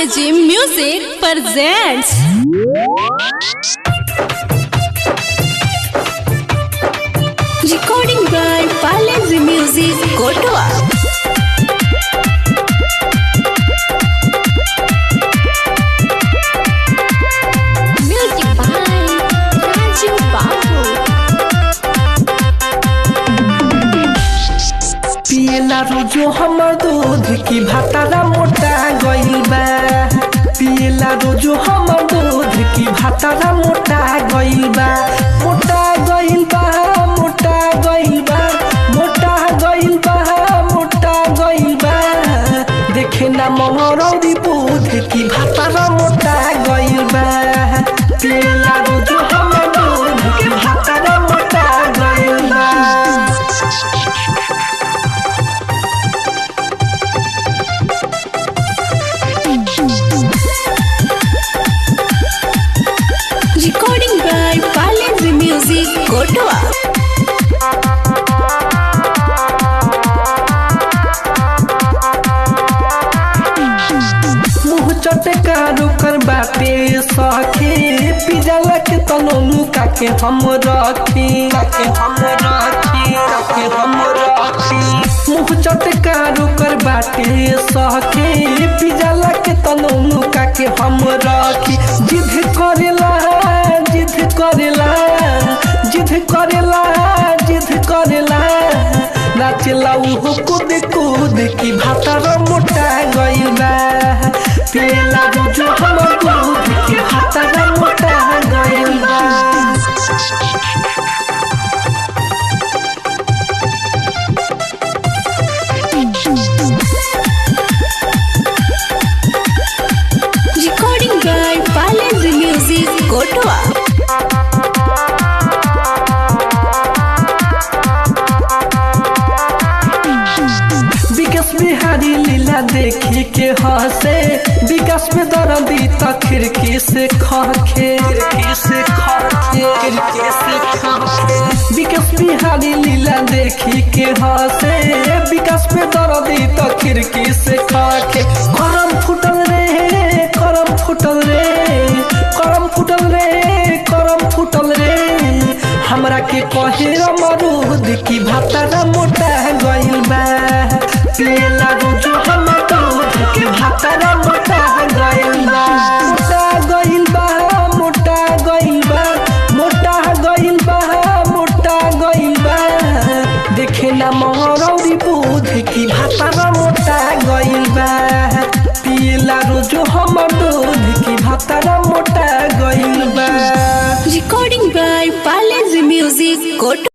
Palace Music presents recording by Palace Music Kotoa. Music by Raju Babu. पियला रोजो हमर दूध की भातारा मोटा गइल बा। पियला रोजो हमर दूध की भातारा मोटा गइल बा। मोटा गइल बा, मोटा गइल बा, मोटा गइल बा, मोटा गइल बा। देखे ना मोहरौरी दूध की भातारा मोटा गइल बा। पियला रोजो हमर दूध की भातारा मोटा गइल बा। Recording by Palace Music Kotoa. मुँह चटका रुकर बाटे सखे पिजला के तनोनु काके हम रखी मुँह चटका रुकर बाटे सखे पिजला के तनोनु काके हम रखी। जिद करेला जिद करेला जिद करेला जिद करेला नाचला उहो कूद कूद की भातारा मोटा गइल बा। पियला रोजो हमर दूध की भातारा मोटा गइल बा। Recording by Palace Music Kotoa. विकास बिहारी लीला देखी के हंसे विकास में दर्दी त खिड़की से खखे विकास बिहारी लीला देखी के हंसे विकास में दर्दी त खिड़की से खखे। करम फुटल रे करम फुटल रे करम फुटल रे करम फुटल रे हमरा के कहे अमरूद की भातारा मोटा गइल बा। पियला रोजो हमर दूध के भातारा मोटा गइल बा। मोटा गइल बा, मोटा गइल बा, मोटा गइल बा, मोटा गइल बा। देखे ना मोहरौरी दूध की भातारा मोटा गइल बा। पियला रोजो हमर दूध की भातारा मोटा गइल बा। Recording by Palace Music Kotoa.